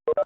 Good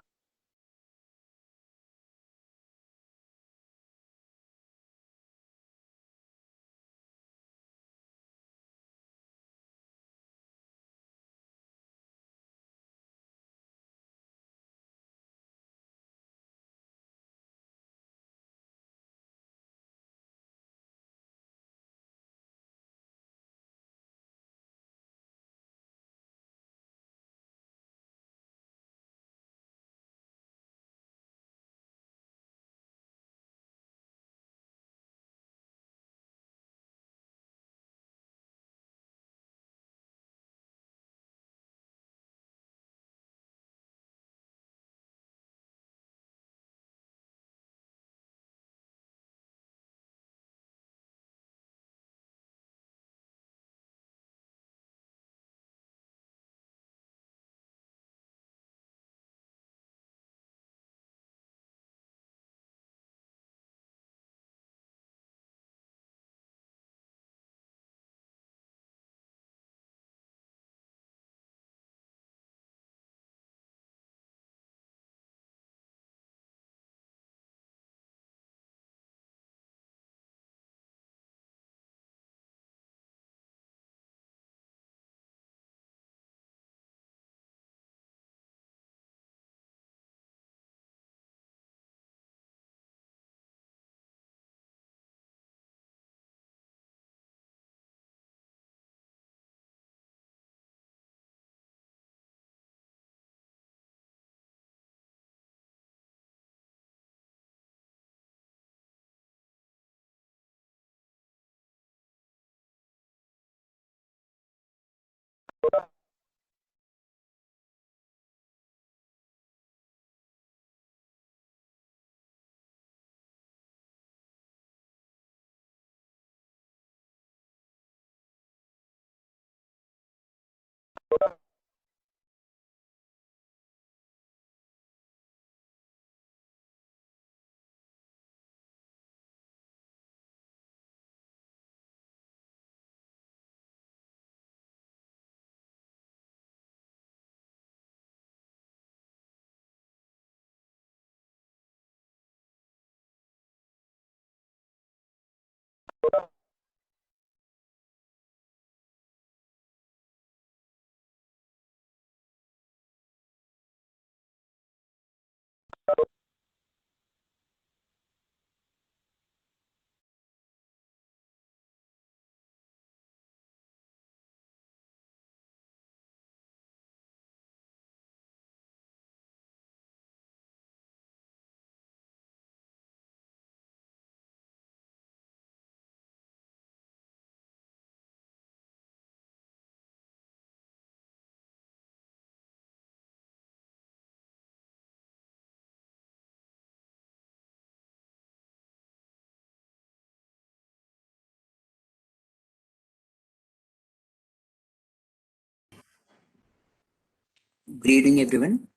evening, everyone.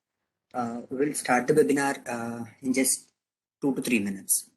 We'll start the webinar in just 2 to 3 minutes.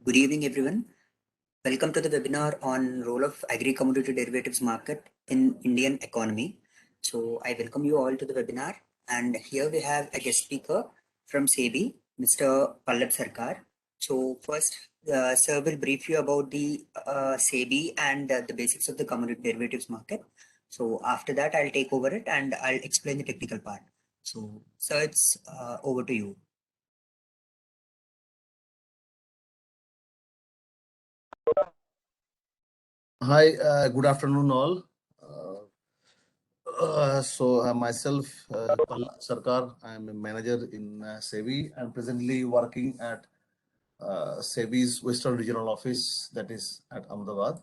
Good evening, everyone. Welcome to the webinar on role of agri commodity derivatives market in Indian economy. So I welcome you all to the webinar, and here we have a guest speaker from SEBI, Mr. Pallab Sarkar. So first, sir will brief you about the SEBI and the basics of the commodity derivatives market. So after that, I'll take over it and I'll explain the technical part. So sir, it's over to you. Hi, good afternoon, all. Myself, Pallab Sarkar, I am a manager in SEBI. I'm presently working at SEBI's Western Regional Office, that is at Ahmedabad.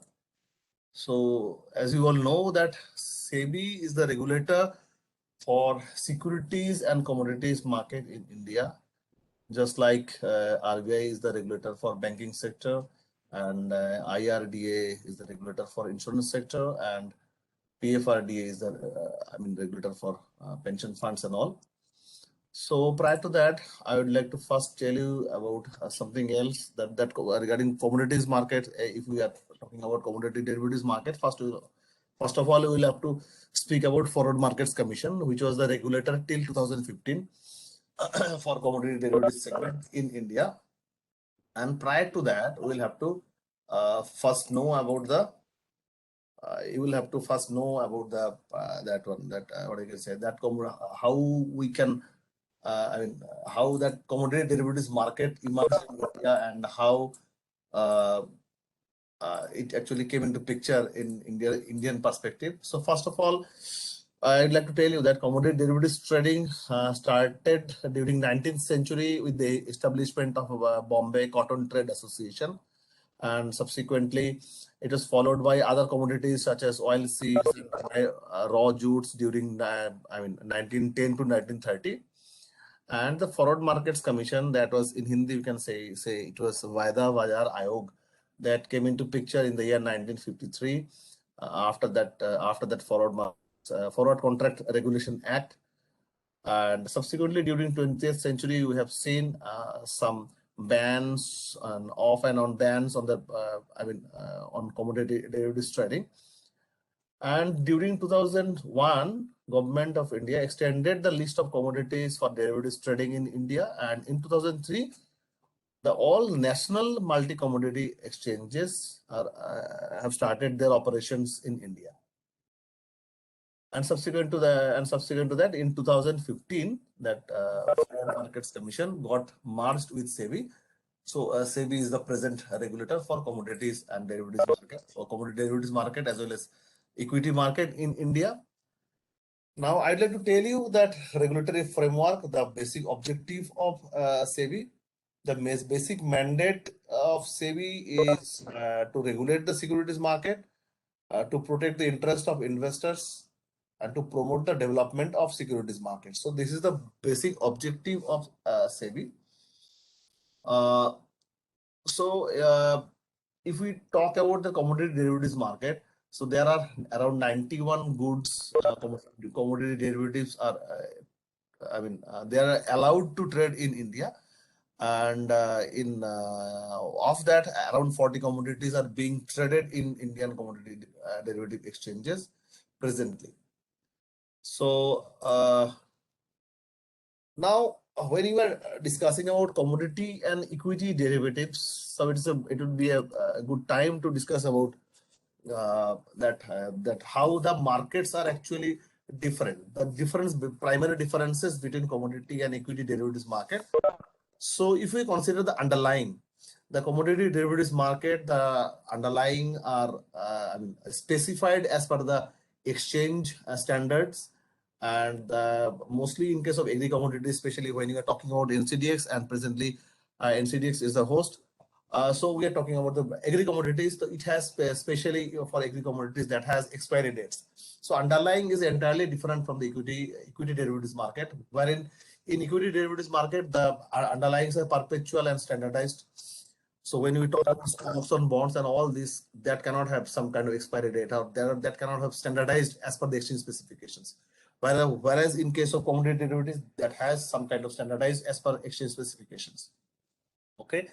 So, as you all know, that SEBI is the regulator for securities and commodities market in India, just like RBI is the regulator for banking sector, and IRDA is the regulator for insurance sector, and PFRDA is the regulator for pension funds and all. So prior to that, I would like to first tell you about something else that regarding commodities market. If we are talking about commodity derivatives market, first of all, we will have to speak about Forward Markets Commission, which was the regulator till 2015 for commodity derivatives segment in India. And prior to that, we will have to first know about the you will have to first know about the that one that what I can say that how we can how that commodity derivatives market emerged in India and how uh, it actually came into picture in Indian perspective. So first of all, I'd like to tell you that commodity derivatives trading started during 19th century with the establishment of Bombay Cotton Trade Association, and subsequently it was followed by other commodities such as oilseeds and raw jutes during 1910 to 1930. And the Forward Markets Commission, that was in Hindi we can say it was Vaida Bazaar Ayog, that came into picture in the year 1953. After that Forward Contract Regulation Act, and subsequently during 20th century we have seen some bans and off and on bans on the on commodity derivatives trading. And during 2001, Government of India extended the list of commodities for derivatives trading in India, and in 2003 the all national multi-commodity exchanges have started their operations in India. And subsequent to that, in 2015, that Foreign Markets Commission got merged with SEBI. So SEBI is the present regulator for commodities and derivatives market, or commodity derivatives market as well as equity market in India. Now, I'd like to tell you that regulatory framework, the basic objective of SEBI, the basic mandate of SEBI is to regulate the securities market, to protect the interest of investors, and to promote the development of securities markets. So this is the basic objective of SEBI. Uh, if we talk about the commodity derivatives market, so there are around 91 goods commodity derivatives are they are allowed to trade in India, and in of that around 40 commodities are being traded in Indian commodity derivative exchanges presently. So now when you are discussing about commodity and equity derivatives, so it would be a good time to discuss about that how the markets are actually different. The primary differences between commodity and equity derivatives market. So if we consider the underlying, the commodity derivatives market, the underlying are specified as per the exchange standards, and mostly in case of agri commodities, especially when you are talking about NCDX, and presently NCDX is the host. So we are talking about the agri commodities. It has especially for agri commodities that has expiry dates. So underlying is entirely different from the equity derivatives market, wherein in equity derivatives market the underlyings are perpetual and standardized. So when we talk about stocks on bonds and all this, that cannot have some kind of expiry date, or that cannot have standardized as per the exchange specifications. Whereas in case of commodity derivatives, that has some kind of standardized as per exchange specifications. Okay.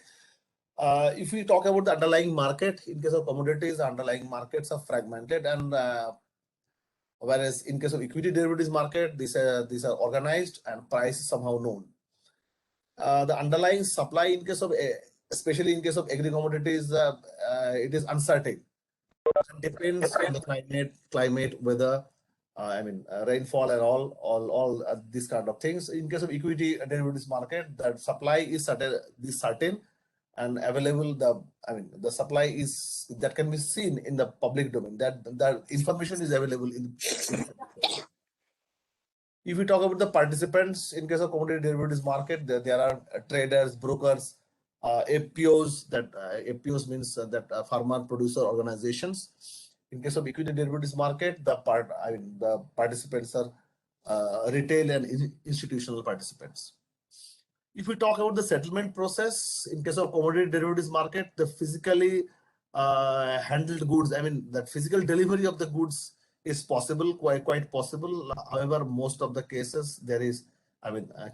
If we talk about the underlying market, in case of commodities, the underlying markets are fragmented, and whereas in case of equity derivatives market, these are organized and price is somehow known. The underlying supply in case of especially in case of agri commodities, it is uncertain. It depends on the climate, weather, rainfall and all these kind of things. In case of equity derivatives market, the supply is certain and available. The supply is that can be seen in the public domain. That information is available in. If we talk about the participants in case of commodity derivatives market, there are traders, brokers, FPOs. That FPOs means that farmer producer organizations. In case of equity derivatives market, the participants are retail and institutional participants. If we talk about the settlement process in case of commodity derivatives market, the physically handled goods, that physical delivery of the goods is possible, quite possible. However, most of the cases there is,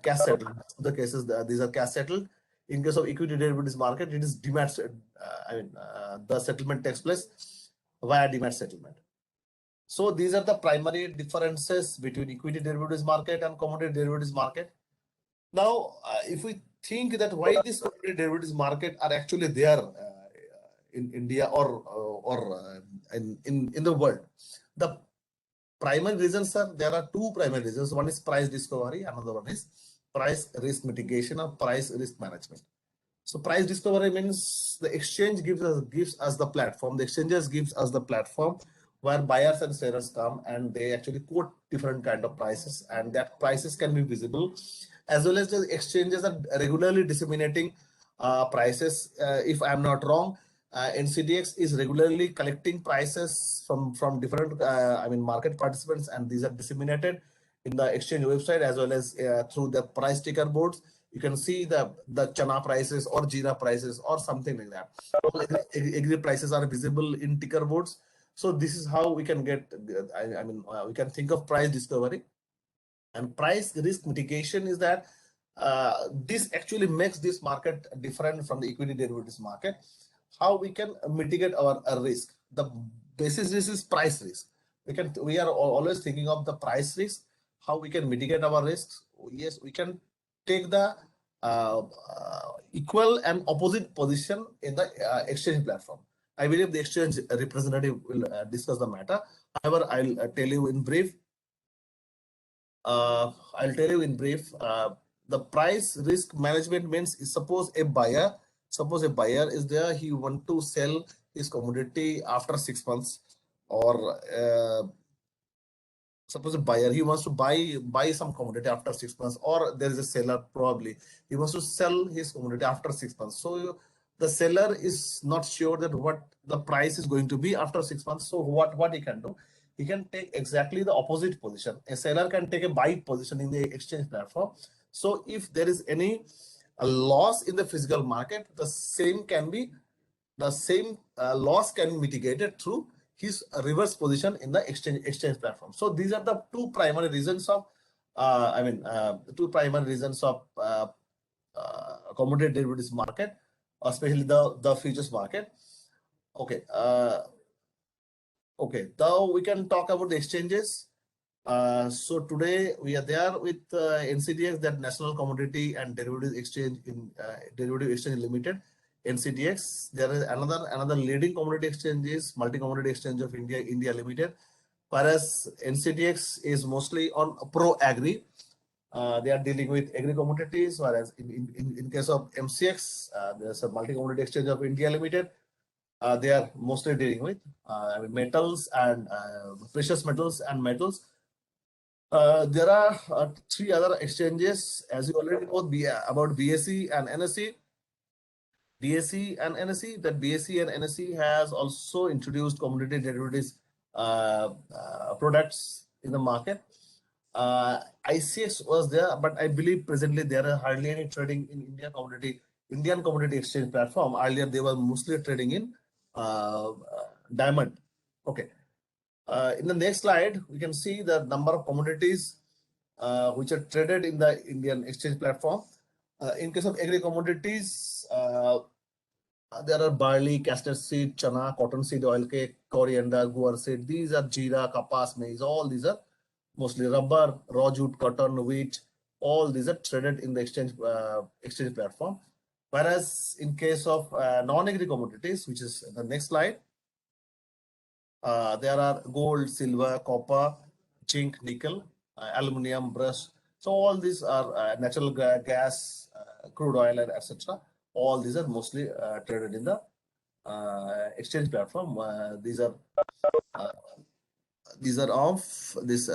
cash settled. Most of the cases these are cash settled. In case of equity derivatives market, it is demat. The settlement takes place via demat settlement. So these are the primary differences between equity derivatives market and commodity derivatives market. Now, if we think that why these commodity derivatives market are actually there in India or in the world, the primary reasons are, there are two primary reasons. One is price discovery, another one is price risk mitigation or price risk management. So price discovery means the exchange gives us the platform. The exchanges gives us the platform where buyers and sellers come and they actually quote different kind of prices, and that prices can be visible, as well as the exchanges are regularly disseminating prices. If I'm not wrong, NCDX is regularly collecting prices from different market participants, and these are disseminated in the exchange website as well as through the price ticker boards. You can see the chana prices or jeera prices or something like that. All agri prices are visible in ticker boards. So this is how we can get, we can think of price discovery. And price risk mitigation is that this actually makes this market different from the equity derivatives market. How we can mitigate our risk? The basis risk is price risk. We are always thinking of the price risk. How we can mitigate our risks? Yes, we can take the equal and opposite position in the exchange platform. I believe the exchange representative will discuss the matter. However, I'll tell you in brief. The price risk management means, suppose a buyer is there, he want to sell his commodity after 6 months, or suppose a buyer, he wants to buy some commodity after 6 months, or there is a seller, probably he wants to sell his commodity after 6 months. So the seller is not sure that what the price is going to be after 6 months. So what he can do? He can take exactly the opposite position. A seller can take a buy position in the exchange platform. So if there is any loss in the physical market, the same loss can be mitigated through his reverse position in the exchange platform. So these are the two primary reasons of commodity derivatives market, especially the futures market. Okay. Now we can talk about the exchanges. So today we are there with NCDX, that National Commodity and Derivatives Exchange Derivative Exchange Limited, NCDX. There is another leading commodity exchange is Multi Commodity Exchange of India Limited, whereas NCDX is mostly on pro agri. They are dealing with agri commodities, whereas in case of MCX, there's a multi commodity exchange of India Limited. They are mostly dealing with metals and precious metals and metals. There are three other exchanges, as you already know, about BSE and NSE. BSE and NSE, that BSE and NSE has also introduced commodity derivatives products in the market. ICX was there, but I believe presently there are hardly any trading in Indian commodity exchange platform. Earlier they were mostly trading in diamond. Okay. In the next slide, we can see the number of commodities which are traded in the Indian exchange platform. In case of agri commodities, there are barley, castor seed, chana, cotton seed, oil cake, coriander, guar seed. These are jeera, kapas, maize. All these are mostly rubber, raw jute, cotton, wheat. All these are traded in the exchange platform. Whereas in case of non-agri commodities, which is the next slide, there are gold, silver, copper, zinc, nickel, aluminum, brass. So all these are natural gas, crude oil, and etc. All these are mostly traded in the exchange platform. Uh, these are of this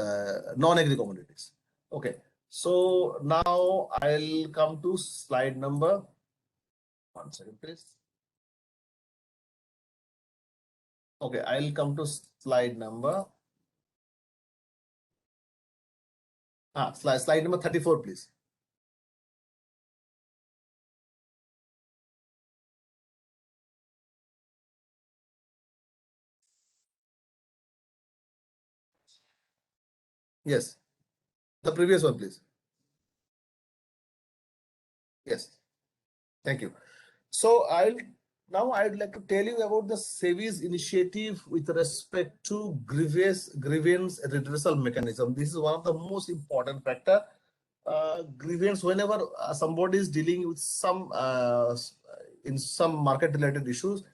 non-agri commodities. Okay, so now I'll come to slide number. One second, please. Okay, I'll come to slide number. Slide number 34, please. Yes, the previous one, please. Yes, thank you. So I'd like to tell you about the SEBI's initiative with respect to grievance redressal mechanism. This is one of the most important factor. Grievance, whenever somebody is dealing with some in some market related issues,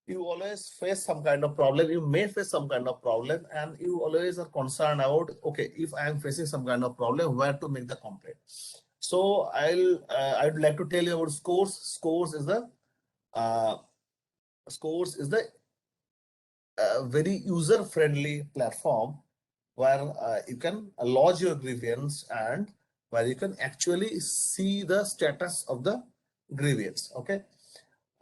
you always face some kind of problem. You may face some kind of problem, and you always are concerned about, okay, if I am facing some kind of problem, where to make the complaint. So I'd like to tell you about Scores. Uh, Scores is the very user friendly platform where you can lodge your grievance and where you can actually see the status of the grievance. Okay.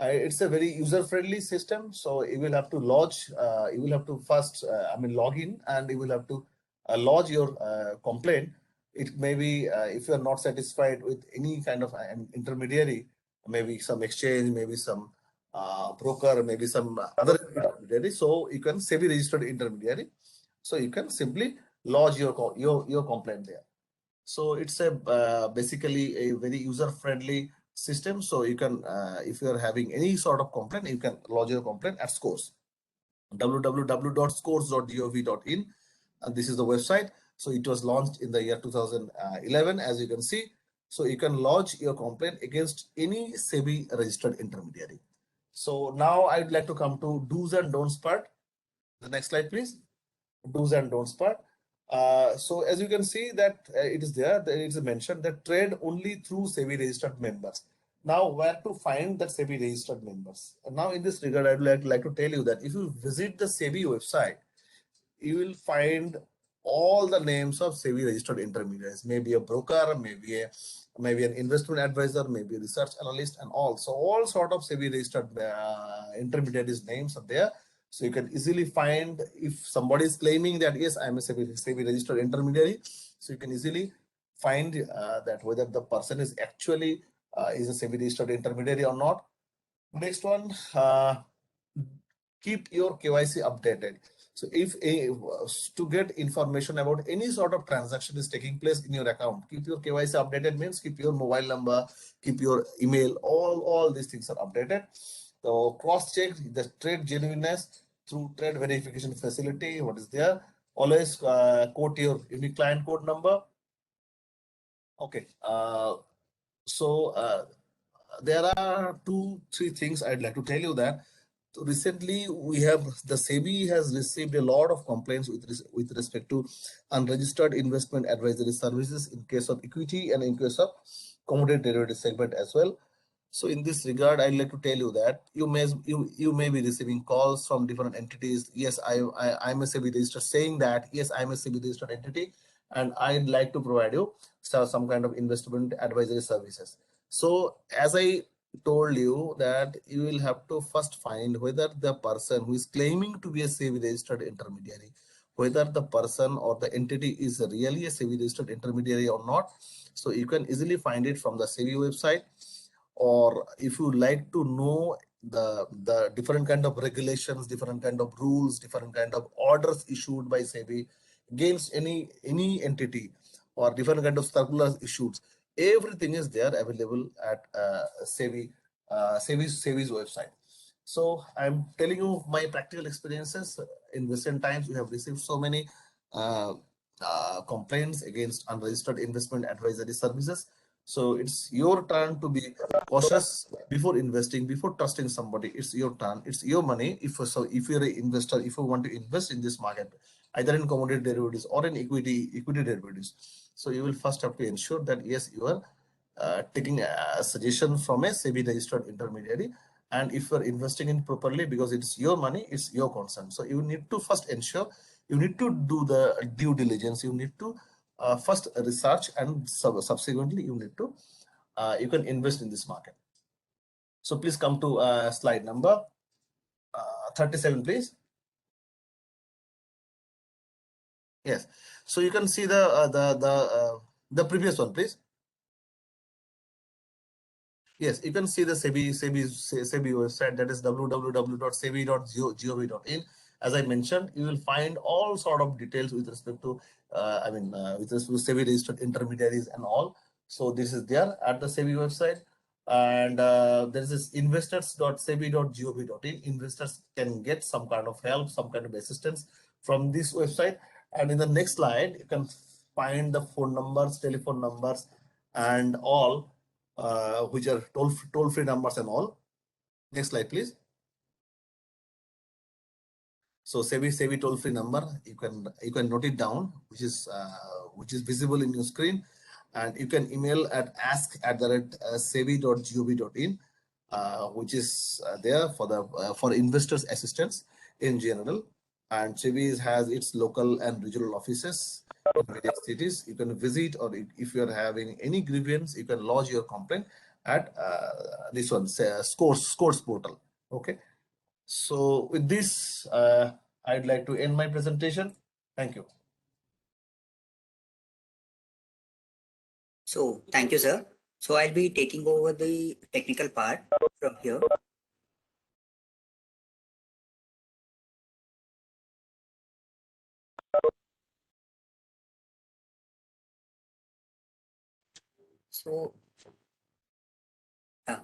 It's a very user-friendly system, so you will have to lodge. You will have to first, log in, and you will have to lodge your complaint. It may be if you are not satisfied with any kind of an intermediary, maybe some exchange, maybe some broker, maybe some other intermediary. So you can SEBI registered intermediary. So you can simply lodge your complaint there. So it's a basically a very user-friendly system. So you can, if you are having any sort of complaint, you can lodge your complaint at Scores. www.scores.gov.in, and this is the website. So it was launched in the year 2011, as you can see. So you can lodge your complaint against any SEBI registered intermediary. So now I'd like to come to do's and don'ts part. The next slide, please. Do's and don'ts part. So as you can see that it is there is mentioned that trade only through SEBI registered members. Now where to find that SEBI registered members? And now in this regard, I would like to tell you that if you visit the SEBI website, you will find all the names of SEBI registered intermediaries, maybe a broker, maybe an investment advisor, maybe a research analyst, and all. So all sort of SEBI registered intermediaries names are there. So you can easily find if somebody is claiming that yes, I am a SEBI registered intermediary. So you can easily find that whether the person is actually is a SEBI registered intermediary or not. Next one, keep your KYC updated. So if to get information about any sort of transaction is taking place in your account, keep your KYC updated means keep your mobile number, keep your email, all these things are updated. So cross check the trade genuineness through trade verification facility. What is there? Always quote your unique client code number. Okay. So there are 2-3 things I'd like to tell you that So recently, we have the SEBI has received a lot of complaints with respect to unregistered investment advisory services in case of equity and in case of commodity derivative segment as well. So in this regard, I'd like to tell you that you may be receiving calls from different entities. Yes, I'm a SEBI registered, saying that yes, I'm a SEBI registered entity, and I'd like to provide you some kind of investment advisory services. So as I told you, that you will have to first find whether the person who is claiming to be a SEBI registered intermediary, whether the person or the entity is really a SEBI registered intermediary or not. So you can easily find it from the SEBI website, or if you like to know the different kind of regulations, different kind of rules, different kind of orders issued by SEBI against any entity, or different kind of circulars issued, everything is there available at SEBI's website. So I'm telling you my practical experiences. In recent times, we have received so many uh, complaints against unregistered investment advisory services. So it's your turn to be cautious before investing, before trusting somebody. It's your turn. It's your money. If you're an investor, if you want to invest in this market, either in commodity derivatives or in equity derivatives, so you will first have to ensure that yes, you are taking a suggestion from a SEBI registered intermediary. And if you're investing in properly, because it's your money, it's your concern. So you need to first ensure, you need to do the due diligence, you need to first research, and subsequently you need to you can invest in this market. So please come to slide number 37, please. Yes. So you can see the previous one, please. Yes, you can see the SEBI website, that is www.sebi.gov.in. As I mentioned, you will find all sort of details with respect to, with respect to SEBI registered intermediaries and all. So this is there at the SEBI website. And there is this investors.sebi.gov.in. Investors can get some kind of help, some kind of assistance from this website. And in the next slide, you can find the phone numbers, telephone numbers, and all which are toll-free numbers and all. Next slide, please. So SEBI toll-free number, you can note it down, which is visible in your screen, and you can email at ask@sebi.gov.in, which is there for investors assistance in general. And SEBI has its local and regional offices in various cities. You can visit, or if you are having any grievance, you can lodge your complaint at this one, scores portal. Okay. So with this, I'd like to end my presentation. Thank you. So thank you, sir. So I'll be taking over the technical part from here. So, uh,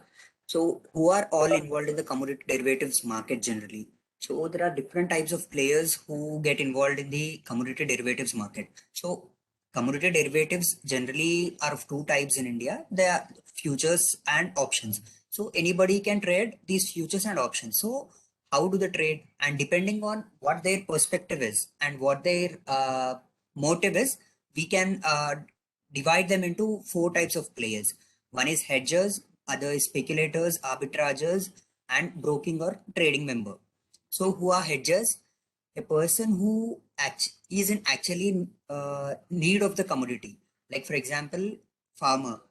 so who are all involved in the commodity derivatives market generally? So there are different types of players who get involved in the commodity derivatives market. So commodity derivatives generally are of two types in India. They are futures and options. So anybody can trade these futures and options. So how do they trade? And depending on what their perspective is and what their motive is, we can divide them into four types of players. One is hedgers, other is speculators, arbitragers, and broking or trading member. So who are hedgers? A person who is in actually need of the commodity. Like for example, farmer.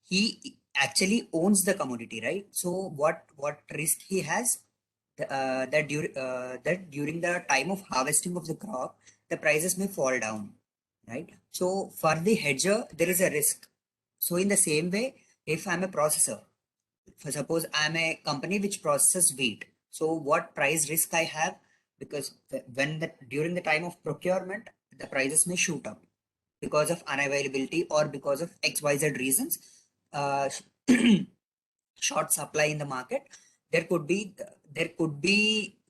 He actually owns the commodity, right? So what risk he has? That during the time of harvesting of the crop, the prices may fall down, right? So for the hedger, there is a risk. So in the same way, if I'm a processor, for suppose I'm a company which processes wheat, so what price risk I have? Because when the during the time of procurement, the prices may shoot up because of unavailability or because of XYZ reasons. Uh, short supply in the market, there could be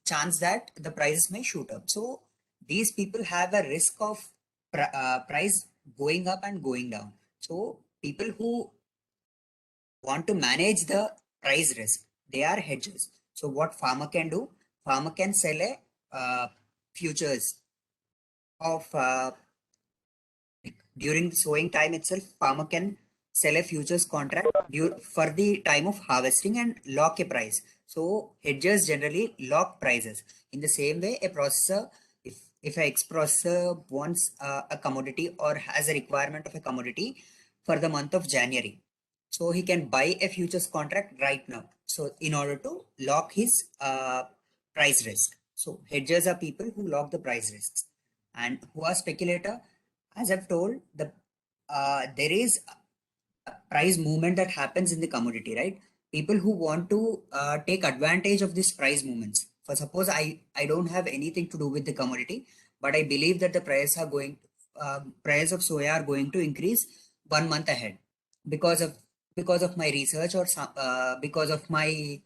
chance that the prices may shoot up. So these people have a risk of price going up and going down. So people who want to manage the price risk, they are hedgers. So what farmer can do, farmer can sell a futures of during the sowing time itself. Farmer can sell a futures contract for the time of harvesting and lock a price. So hedgers generally lock prices. In the same way, a processor, if a ex-processor wants a commodity or has a requirement of a commodity for the month of January, so he can buy a futures contract right now. So in order to lock his price risk. So hedgers are people who lock the price risks, and who are speculator. As I've told, there is a price movement that happens in the commodity, right? People who want to take advantage of this price movements. For suppose I don't have anything to do with the commodity, but I believe that the price of soya are going to increase 1 month ahead because of my research or because of my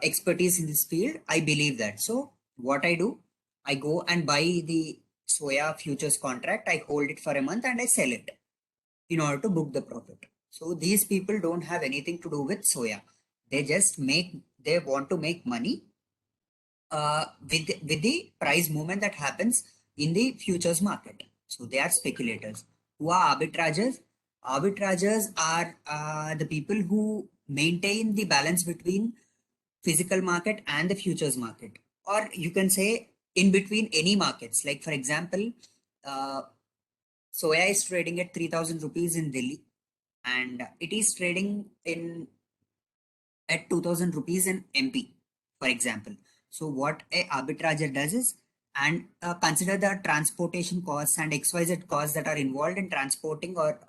expertise in this field. I believe that. So what I do, I go and buy the soya futures contract. I hold it for a month and I sell it in order to book the profit. So these people don't have anything to do with soya. They want to make money with the price movement that happens in the futures market. So they are speculators. Who are arbitragers? Arbitragers are the people who maintain the balance between physical market and the futures market, or you can say in between any markets. Like for example, uh, soya is trading at 3000 rupees in Delhi, and it is trading in at 2000 rupees in MP, for example. So what a arbitrager does is, and consider the transportation costs and XYZ costs that are involved in transporting or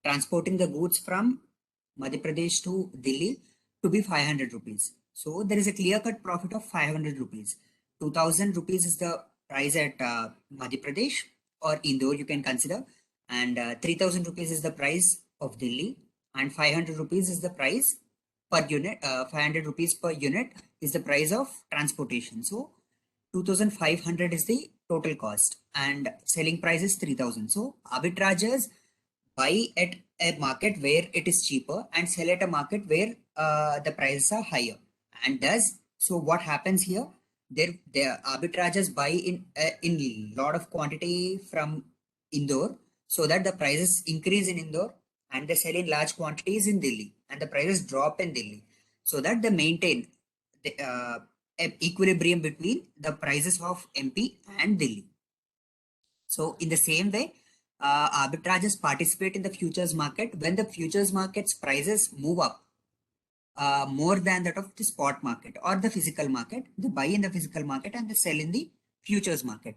transporting the goods from Madhya Pradesh to Delhi to be 500 rupees. So there is a clear cut profit of 500 rupees. 2000 rupees is the price at Madhya Pradesh or Indore, you can consider, and 3000 rupees is the price of Delhi, and 500 rupees is the price per unit. 500 rupees per unit is the price of transportation. So 2500 is the total cost and selling price is 3000. So arbitragers buy at a market where it is cheaper and sell at a market where the prices are higher. And does so what happens here? Their arbitragers buy in lot of quantity from Indore, so that the prices increase in Indore, and they sell in large quantities in Delhi, and the prices drop in Delhi, so that they maintain the equilibrium between the prices of MP and Delhi. So in the same way, arbitrages participate in the futures market when the futures market's prices move up more than that of the spot market or the physical market. They buy in the physical market and they sell in the futures market.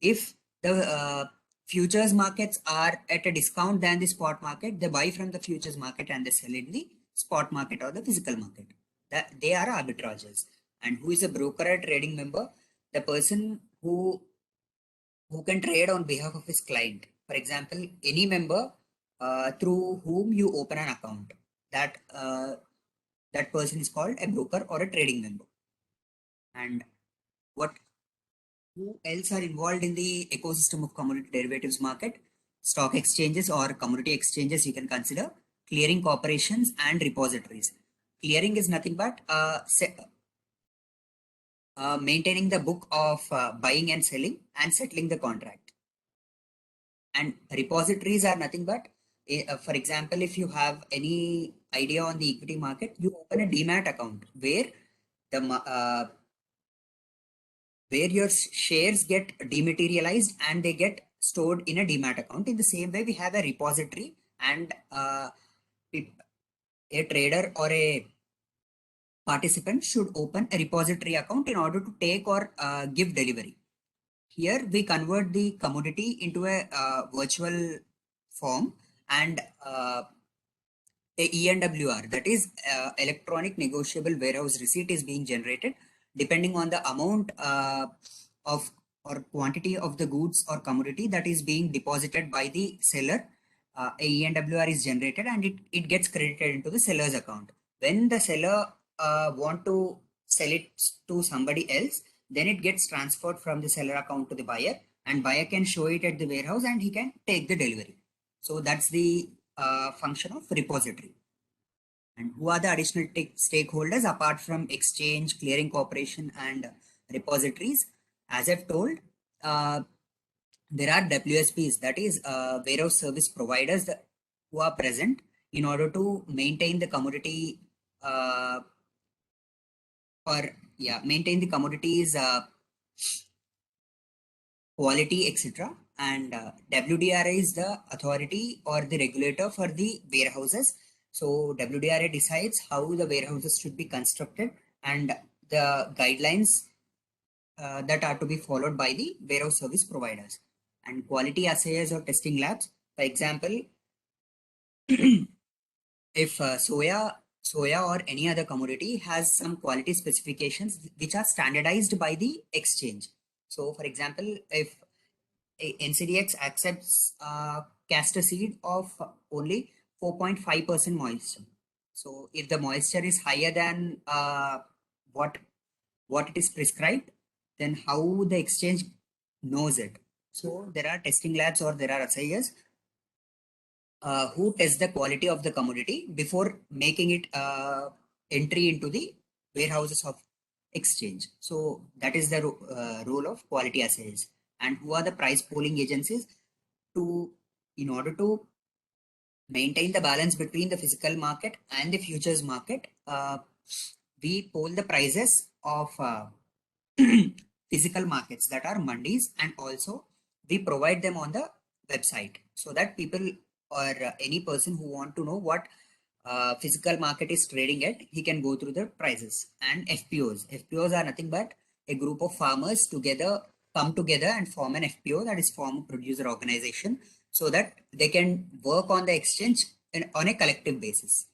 If the futures markets are at a discount than the spot market, they buy from the futures market and they sell in the spot market or the physical market. That they are arbitragers. And who is a broker or trading member? The person who can trade on behalf of his client. For example, any member through whom you open an account. That person is called a broker or a trading member. And what who else are involved in the ecosystem of commodity derivatives market? Stock exchanges or commodity exchanges, you can consider clearing corporations and repositories. Clearing is nothing but maintaining the book of buying and selling and settling the contract. And repositories are nothing but, for example, if you have any idea on the equity market, you open a demat account the where your shares get dematerialized and they get stored in a demat account. In the same way, we have a repository, and a trader or a participant should open a repository account in order to take or give delivery. Here we convert the commodity into a virtual form, and a ENWR, that is electronic negotiable warehouse receipt, is being generated depending on the amount of or quantity of the goods or commodity that is being deposited by the seller. A ENWR is generated and it gets credited into the seller's account. When the seller want to sell it to somebody else, then it gets transferred from the seller account to the buyer, and buyer can show it at the warehouse and he can take the delivery. So that's the function of repository. And who are the additional stakeholders apart from exchange, clearing corporation, and repositories? As I've told, uh, there are WSPs, that is warehouse service providers, who are present in order to maintain the commodity, uh, or yeah, maintain the commodities quality, etc. And WDRA is the authority or the regulator for the warehouses. So WDRA decides how the warehouses should be constructed and the guidelines that are to be followed by the warehouse service providers. And quality assayers or testing labs, for example, if soya or any other commodity has some quality specifications which are standardized by the exchange. So for example, if NCDX accepts castor seed of only 4.5% moisture. So if the moisture is higher than what what it is prescribed, then how the exchange knows it? So there are testing labs or there are assayers who test the quality of the commodity before making it entry into the warehouses of exchange. So that is the role of quality assays. And who are the price polling agencies? To In order to maintain the balance between the physical market and the futures market, we poll the prices of physical markets, that are mandis, and also we provide them on the website so that people or any person who want to know what physical market is trading at, he can go through the prices. And FPOs are nothing but a group of farmers together, come together and form an FPO, that is farmer producer organization, so that they can work on the exchange on a collective basis.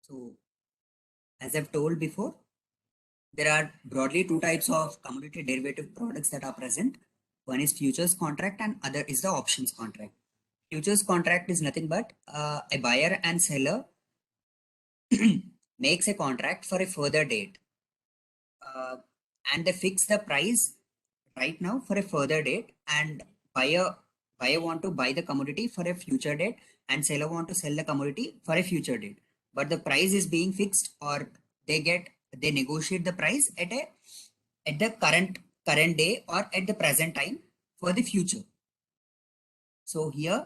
So as I've told before, there are broadly two types of commodity derivative products that are present. One is futures contract and other is the options contract. Futures contract is nothing but a buyer and seller makes a contract for a further date, uh, and they fix the price right now for a further date, and buyer buyer want to buy the commodity for a future date and seller want to sell the commodity for a future date, but the price is being fixed, or they negotiate the price at the current day or at the present time for the future. So here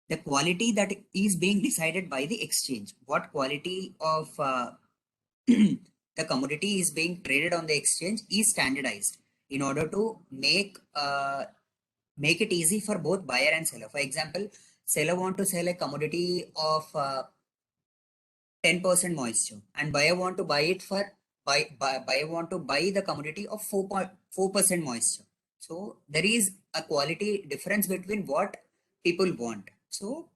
the quality that is being decided by the exchange, what quality of the commodity is being traded on the exchange, is standardized in order to make it easy for both buyer and seller. For example, seller want to sell a commodity of 10% moisture and buyer want to buy it for buyer want to buy the commodity of 4% moisture. So there is a quality difference between what people want. So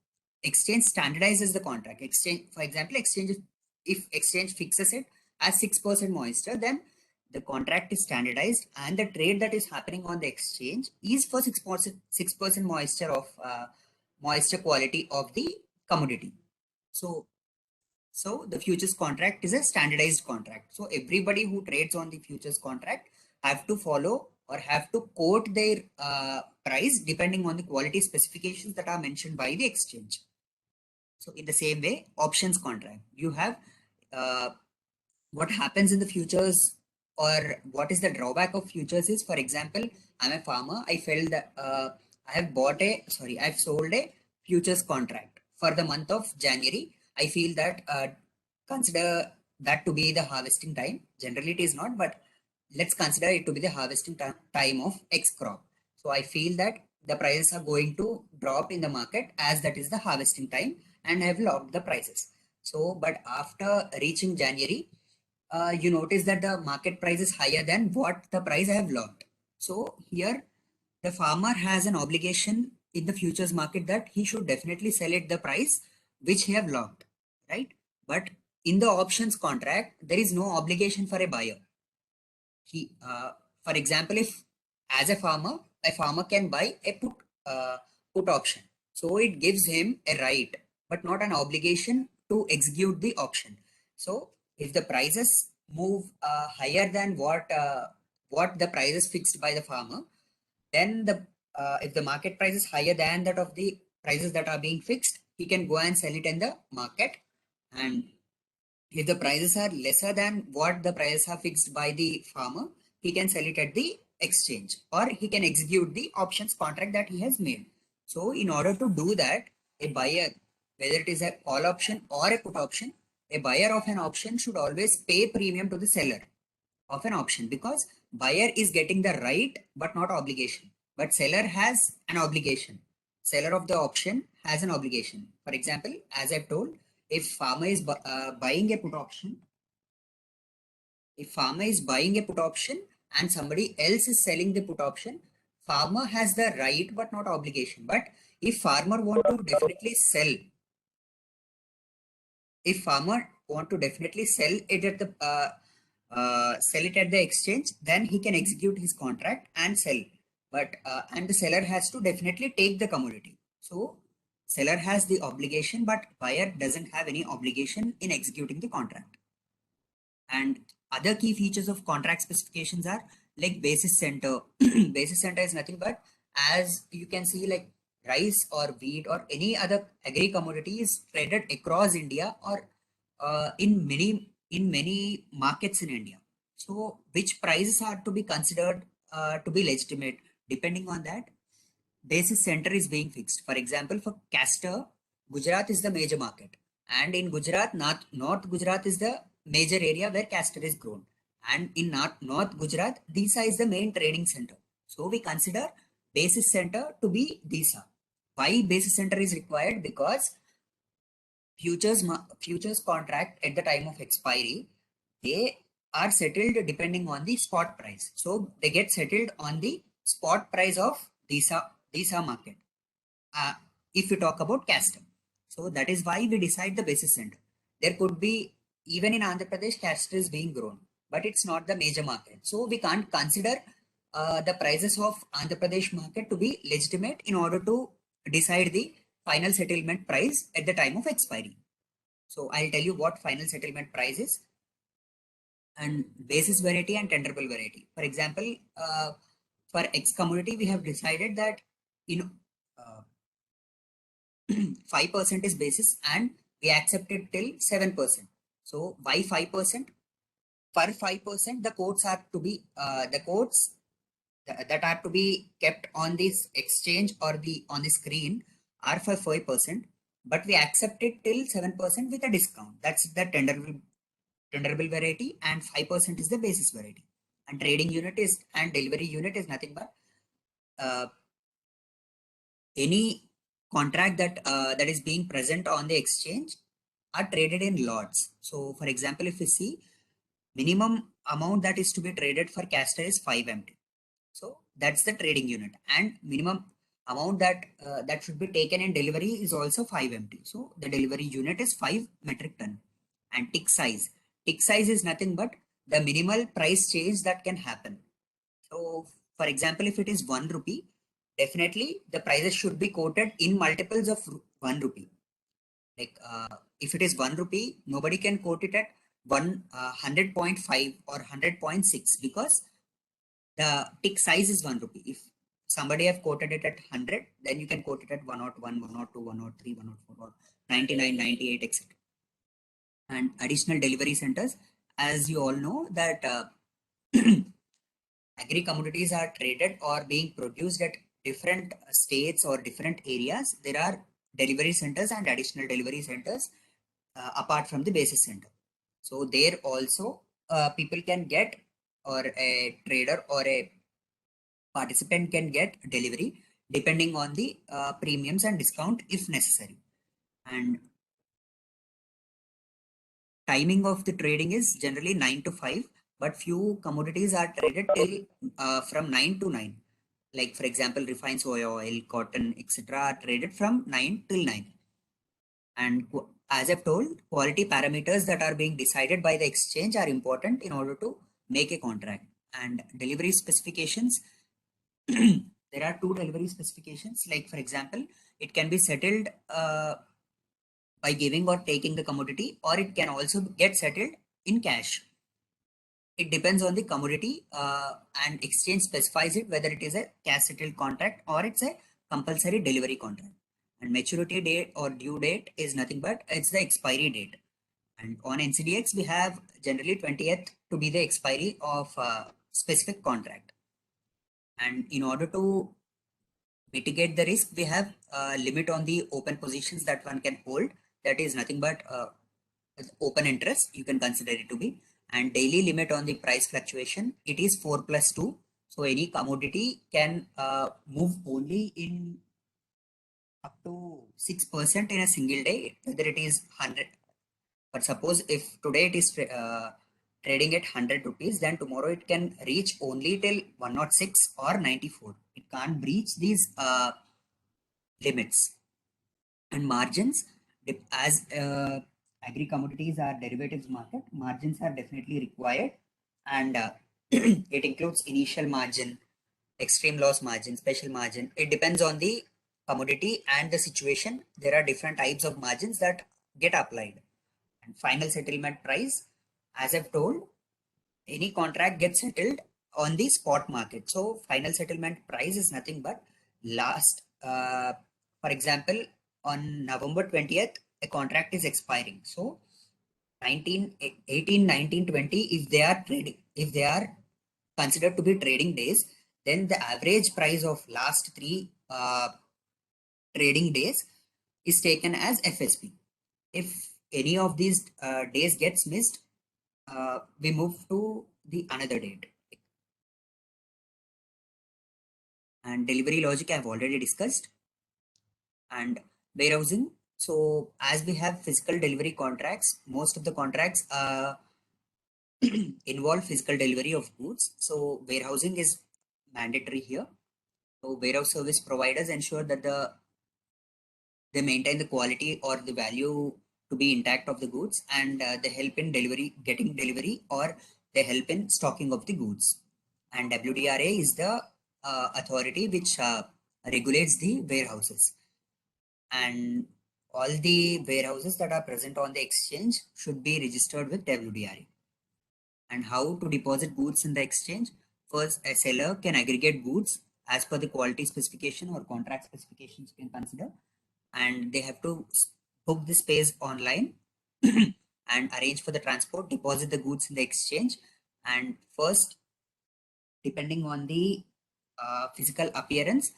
exchange standardizes the contract. Exchange, for example, if exchange fixes it as 6% moisture, then the contract is standardized and the trade that is happening on the exchange is for 6% moisture of moisture quality of the commodity. So the futures contract is a standardized contract. So everybody who trades on the futures contract have to follow or have to quote their price depending on the quality specifications that are mentioned by the exchange. So in the same way, options contract, you have uh, what happens in the futures, or what is the drawback of futures is, for example, I'm a farmer. I felt that I've sold a futures contract for the month of January. I feel that consider that to be the harvesting time. Generally it is not, but let's consider it to be the harvesting time of X crop. So I feel that the prices are going to drop in the market as that is the harvesting time, and I have locked the prices. So but after reaching January, you notice that the market price is higher than what the price I have locked. So here the farmer has an obligation in the futures market that he should definitely sell at the price which he have locked, right? But in the options contract, there is no obligation for a buyer. He, for example, if as a farmer can buy a put option. So it gives him a right, but not an obligation to execute the option. So if the prices move higher than what the price is fixed by the farmer, then the if the market price is higher than that of the prices that are being fixed, he can go and sell it in the market. And if the prices are lesser than what the prices are fixed by the farmer, he can sell it at the exchange, or he can execute the options contract that he has made. So in order to do that, a buyer, whether it is a call option or a put option, a buyer of an option should always pay premium to the seller of an option, because buyer is getting the right but not obligation, but seller has an obligation. Seller of the option has an obligation. For example, as I've told, if farmer is buying a put option, if farmer is buying a put option and somebody else is selling the put option, farmer has the right but not obligation. But if farmer want to definitely sell, if farmer want to definitely sell it at the sell it at the exchange, then he can execute his contract and sell. But and the seller has to definitely take the commodity. So seller has the obligation, but buyer doesn't have any obligation in executing the contract. And other key features of contract specifications are like basis center. Basis center is nothing but, as you can see, like rice or wheat or any other agri commodity is traded across India, or in many markets in India. So which prices are to be considered to be legitimate? Depending on that, basis center is being fixed. For example, for castor, Gujarat is the major market. And in Gujarat, North Gujarat is the major area where castor is grown. And in North Gujarat, Disa is the main trading center. So we consider basis center to be Disa. Why basis center is required? Because futures contract at the time of expiry, they are settled depending on the spot price. So they get settled on the spot price of Disa market. Uh, if you talk about castor, so that is why we decide the basis center. There could be, even in Andhra Pradesh, castor is being grown, but it's not the major market. So we can't consider the prices of Andhra Pradesh market to be legitimate in order to decide the final settlement price at the time of expiry. So I'll tell you what final settlement price is, and basis variety and tenderable variety. For example, for X commodity, we have decided that in 5% is basis and we accept it till 7%. So why 5%? For 5%, the quotes are to be the quotes that are to be kept on this exchange or the on the screen are for 5%, but we accept it till 7% with a discount. That's the tenderable variety, and 5% is the basis variety. And trading unit is and delivery unit is nothing but uh, any contract that is being present on the exchange are traded in lots. So for example, if we see, minimum amount that is to be traded for castor is 5 MT. So that's the trading unit, and minimum amount that should be taken in delivery is also 5 MT. So the delivery unit is 5 metric ton. And tick size. Tick size is nothing but the minimal price change that can happen. So for example, if it is 1 rupee, definitely the prices should be quoted in multiples of 1 rupee. Like if it is 1 rupee, nobody can quote it at 100.5 or 100.6, because the tick size is 1 rupee. If somebody have quoted it at 100, then you can quote it at 101, 102, 103, 104, or 99, 98, etc. And additional delivery centers, as you all know that agri commodities are traded or being produced at different states or different areas. There are delivery centers and additional delivery centers apart from the basis center. So there also people can get, or a trader or a participant can get delivery depending on the premiums and discount if necessary. And timing of the trading is generally 9 to 5, but few commodities are traded till from 9 to 9. Like for example, refined soy oil, cotton, etc. are traded from 9 till 9. And as I've told, quality parameters that are being decided by the exchange are important in order to make a contract. And delivery specifications, there are two delivery specifications. Like for example, it can be settled by giving or taking the commodity, or it can also get settled in cash. It depends on the commodity, and exchange specifies it whether it is a cash settled contract or it's a compulsory delivery contract. And maturity date or due date is nothing but it's the expiry date. And on NCDX, we have generally 20th to be the expiry of a specific contract. And in order to mitigate the risk, we have a limit on the open positions that one can hold. That is nothing but open interest, you can consider it to be. And daily limit on the price fluctuation, it is 4 plus 2. So any commodity can move only in up to 6% in a single day, whether it is 100. But suppose if today it is trading at 100 rupees, then tomorrow it can reach only till 106 or 94. It can't breach these limits. And margins, as agri commodities are derivatives market, margins are definitely required. And it includes initial margin, extreme loss margin, special margin. It depends on the commodity and the situation. There are different types of margins that get applied. And final settlement price, as I've told, any contract gets settled on the spot market. So final settlement price is nothing but last, for example, on November 20th, a contract is expiring. So 19, 18, 19, 20, if they are trading, if they are considered to be trading days, then the average price of last three trading days is taken as FSP. If any of these days gets missed, we move to the another date. And delivery logic I've already discussed. And warehousing. So as we have physical delivery contracts, most of the contracts involve physical delivery of goods. So warehousing is mandatory here. So warehouse service providers ensure that they maintain the quality or the value to be intact of the goods, and they help in getting delivery, or they help in stocking of the goods. And WDRA is the authority which regulates the warehouses. And all the warehouses that are present on the exchange should be registered with WDRA. And how to deposit goods in the exchange? First, a seller can aggregate goods as per the quality specification or contract specifications you can consider, and they have to book the space online and arrange for the transport, deposit the goods in the exchange. And first, depending on the physical appearance,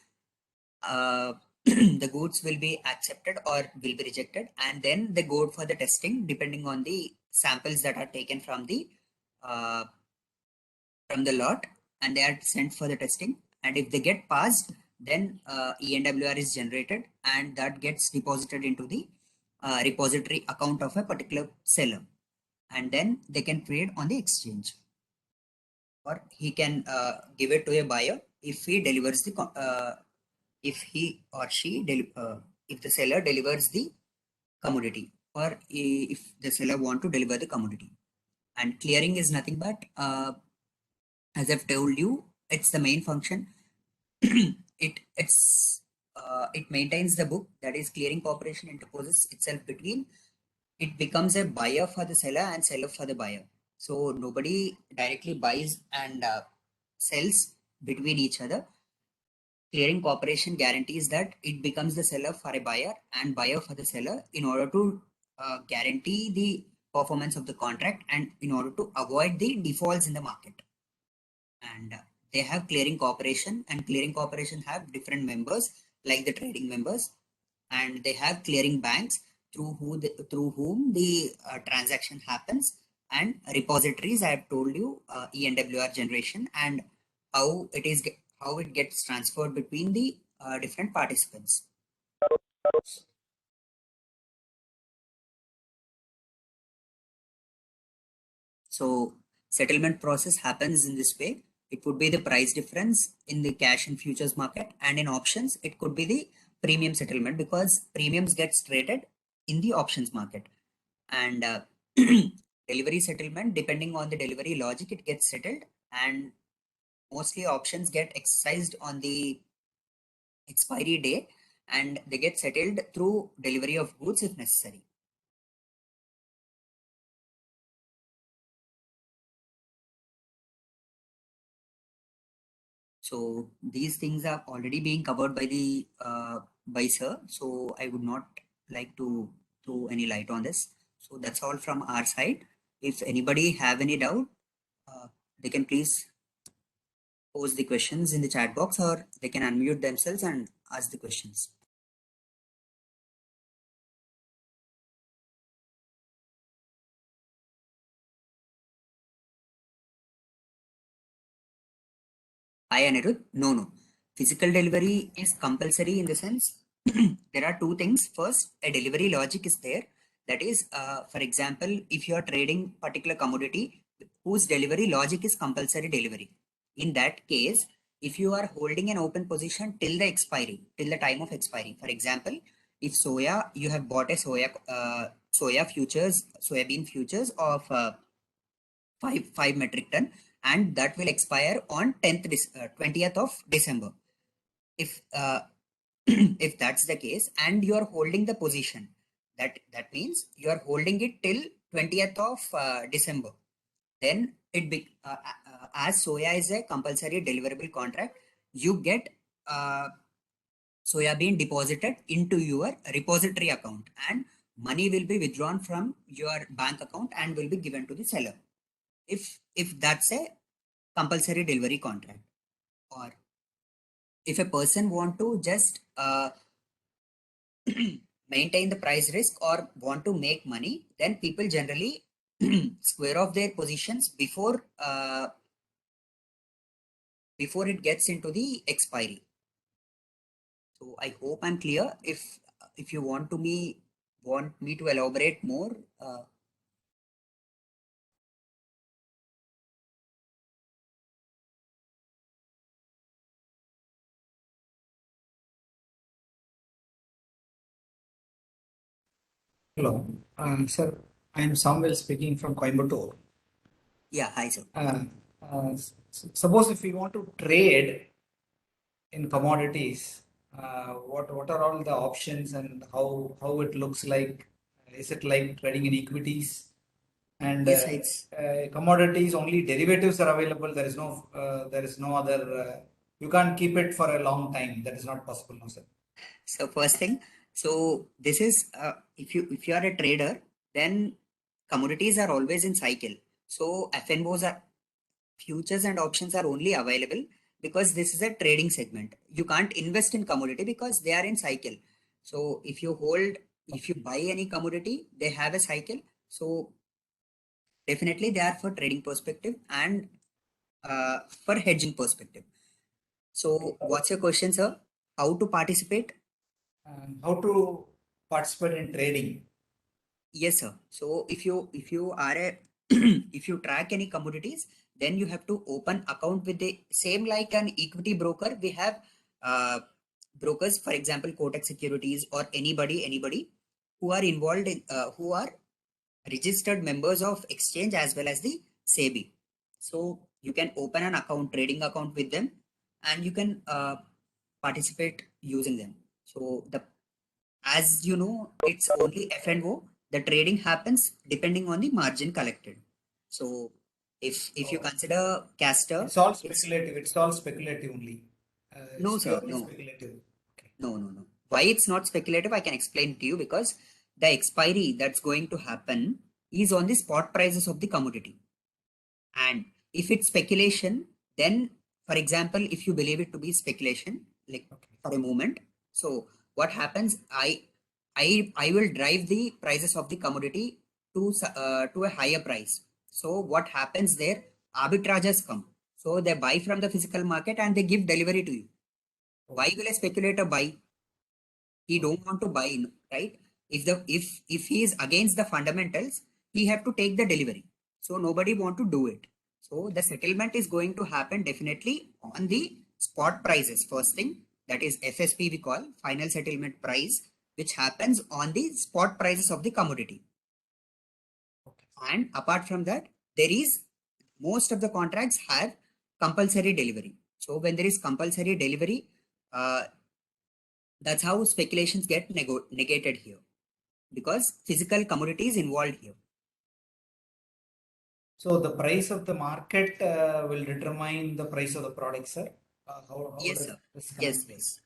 uh, the goods will be accepted or will be rejected, and then they go for the testing depending on the samples that are taken uh, from the lot, and they are sent for the testing. And if they get passed, then ENWR is generated, and that gets deposited into the repository account of a particular seller, and then they can trade on the exchange, or he can give it to a buyer if he delivers the if he or she if the seller delivers the commodity, or if the seller want to deliver the commodity. And clearing is nothing but as I've told you, it's the main function. It maintains the book, that is clearing corporation interposes itself between, it becomes a buyer for the seller and seller for the buyer. So nobody directly buys and sells between each other. Clearing corporation guarantees that it becomes the seller for a buyer and buyer for the seller in order to guarantee the performance of the contract and in order to avoid the defaults in the market. And they have clearing corporation, and clearing corporation have different members like the trading members, and they have clearing banks through whom the transaction happens, and repositories I have told you, ENWR generation, and how how it gets transferred between the different participants. So settlement process happens in this way. It would be the price difference in the cash and futures market, and in options, it could be the premium settlement because premiums gets traded in the options market. And delivery settlement, depending on the delivery logic, it gets settled, and mostly options get exercised on the expiry day, and they get settled through delivery of goods if necessary. So these things are already being covered by the by sir. So I would not like to throw any light on this. So that's all from our side. If anybody have any doubt, they can please post the questions in the chat box, or they can unmute themselves and ask the questions. Hi Anirudh. No, no. Physical delivery is compulsory in the sense there are two things. First, a delivery logic is there. That is, for example, if you are trading particular commodity whose delivery logic is compulsory delivery. In that case, if you are holding an open position till the expiry, till the time of expiry, for example, if soya, you have bought a soybean futures of 5 metric ton, and that will expire on 20th of December. If if that's the case and you are holding the position, that means you are holding it till 20th of December, then as soya is a compulsory deliverable contract, you get soya bean deposited into your repository account, and money will be withdrawn from your bank account and will be given to the seller. If that's a compulsory delivery contract, or if a person want to just maintain the price risk or want to make money, then people generally square off their positions before it gets into the expiry. So I hope I'm clear. If you want me to elaborate more, Hello, sir. I am Samuel speaking from Coimbatore. yeah, hi sir. Suppose if we want to trade in commodities, what are all the options and how it looks like? Is it like trading in equities? And Yes, it's commodities only derivatives are available. There is no other. You can't keep it for a long time. That is not possible, no, sir. so first thing. So this is if you are a trader, then commodities are always in cycle. So FNOs are futures and options are only available because this is a trading segment. You can't invest in commodity because they are in cycle. So if you buy any commodity, they have a cycle. So definitely they are for trading perspective and for hedging perspective. So what's your question, sir? How to participate? How to participate in trading? Yes, sir. So if you are a if you track any commodities, then you have to open account with the same like an equity broker. We have uh, brokers, for example, Kotak Securities or anybody who are involved in who are registered members of exchange as well as the SEBI. So you can open an account, trading account with them, and you can participate using them. So the as you know, it's only F&O. The trading happens depending on the margin collected. So if you Oh, consider Caster, it's all it's speculative. It's all speculative only. no It's sir, purely no, speculative. Okay. no. Why it's not speculative, I can explain to you because the expiry that's going to happen is on the spot prices of the commodity. And if it's speculation, then for example, if you believe it to be speculation, like Okay. for a moment, so what happens? I will drive the prices of the commodity to a higher price. So what happens there? Arbitrages come. So they buy from the physical market and they give delivery to you. Oh, Why will a speculator buy? He okay. don't want to buy, right? If he is against the fundamentals, he have to take the delivery. So nobody want to do it. So the settlement is going to happen definitely on the spot prices. First thing, that is FSP, we call final settlement price, which happens on the spot prices of the commodity. Okay. And apart from that, there is most of the contracts have compulsory delivery. So when there is compulsory delivery, uh, that's how speculations get negated here, because physical commodity is involved here. So the price of the market will determine the price of the product, sir. How Yes, does sir. this Yes, connect? yes.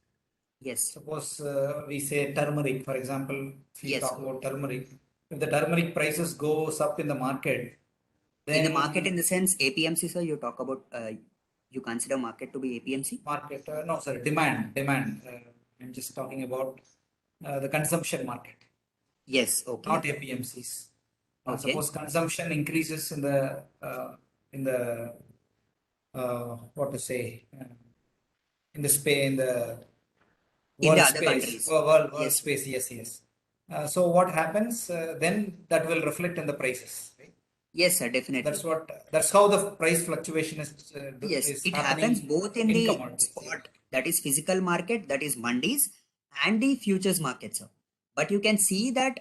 Yes. Suppose we say turmeric, for example, if we Yes. talk about turmeric, if the turmeric prices goes up in the market, In the market, in then the sense APMC, sir, you talk about, you consider market to be APMC? market, no, sorry, demand. I'm just talking about the consumption market, Yes. Okay. not APMCs. Okay. Suppose consumption increases in the what to say in the In the world other space, countries. world Yes. space. Yes, yes. So what happens then? That will reflect in the prices. Right? Yes, sir, definitely. That's how the price fluctuation Yes, is it happens happening both in in the commodities. spot, that is physical market, that is mandis, and the futures market, sir. But you can see that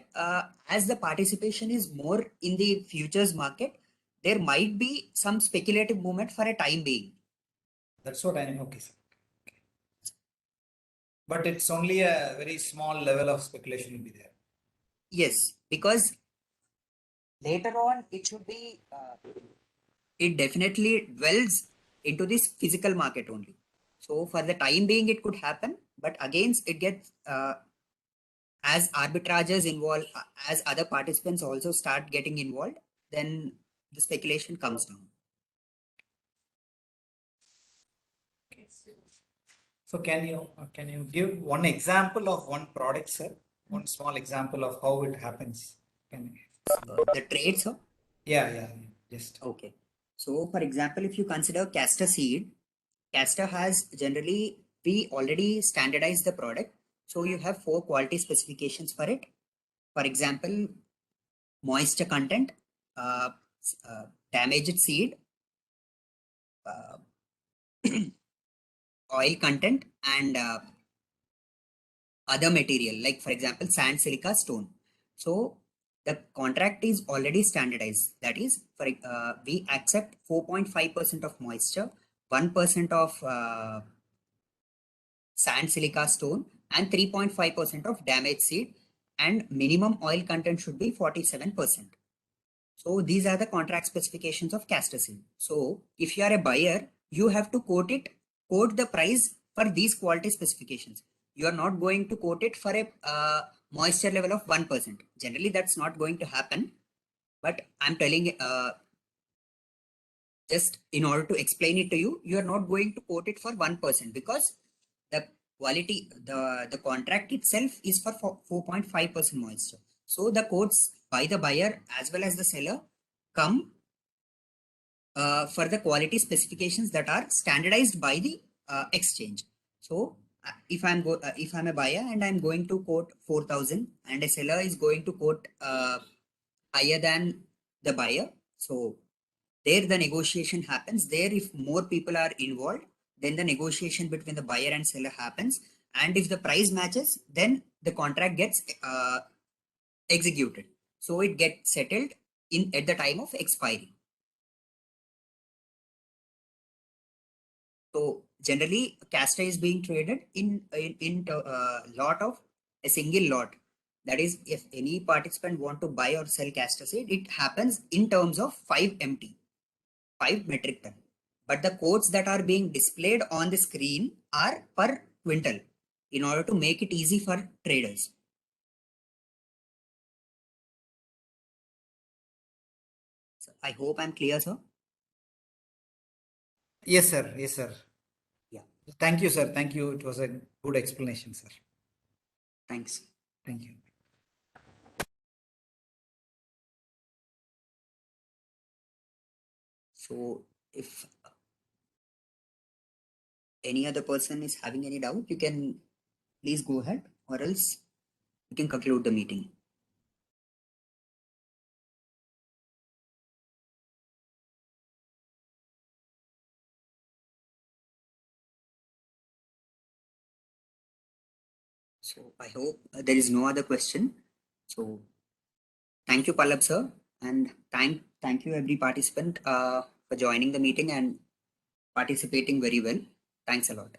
as the participation is more in the futures market, there might be some speculative movement for a time being. That's what I'm okay, sir. But it's only a very small level of speculation will be there. Yes, because later on it should be, it definitely dwells into this physical market only. So for the time being, it could happen, but again, it gets as arbitrageurs involve, as other participants also start getting involved, then the speculation comes down. So can you give one example of one product, sir? One small example of how it happens. Can The trades, sir. yeah, just Okay. So for example, if you consider castor seed, castor has generally, we already standardized the product. So you have 4 quality specifications for it. For example, moisture content, uh, damaged seed, uh, oil content, and other material, like for example sand, silica, stone. So the contract is already standardized, that is for we accept 4.5% of moisture, 1% of sand, silica, stone, and 3.5% of damaged seed, and minimum oil content should be 47%. So these are the contract specifications of castor seed. So if you are a buyer, you have to quote the price for these quality specifications. You are not going to quote it for a moisture level of 1%. Generally, that's not going to happen. But I'm telling, just in order to explain it to you, you are not going to quote it for 1% because the quality, the contract itself is for 4.5% moisture. So the quotes by the buyer as well as the seller come for the quality specifications that are standardized by the exchange. So if I'm a buyer and I'm going to quote 4,000 and a seller is going to quote higher than the buyer, so there the negotiation happens. There, if more people are involved, then the negotiation between the buyer and seller happens. And if the price matches, then the contract gets executed. So it gets settled in at the time of expiry. So generally, castor is being traded in lot of a single lot. That is, if any participant want to buy or sell castor seed, it happens in terms of 5 MT, 5 metric ton. But the quotes that are being displayed on the screen are per quintal in order to make it easy for traders. So I hope I'm clear, sir. yes, sir. Yes, sir. Yeah. Thank you, sir. Thank you. It was a good explanation, sir. Thanks. Thank you. So if any other person is having any doubt, you can please go ahead, or else we can conclude the meeting. So I hope there is no other question. So thank you, Pallab sir, and thank you every participant for joining the meeting and participating very well. Thanks a lot.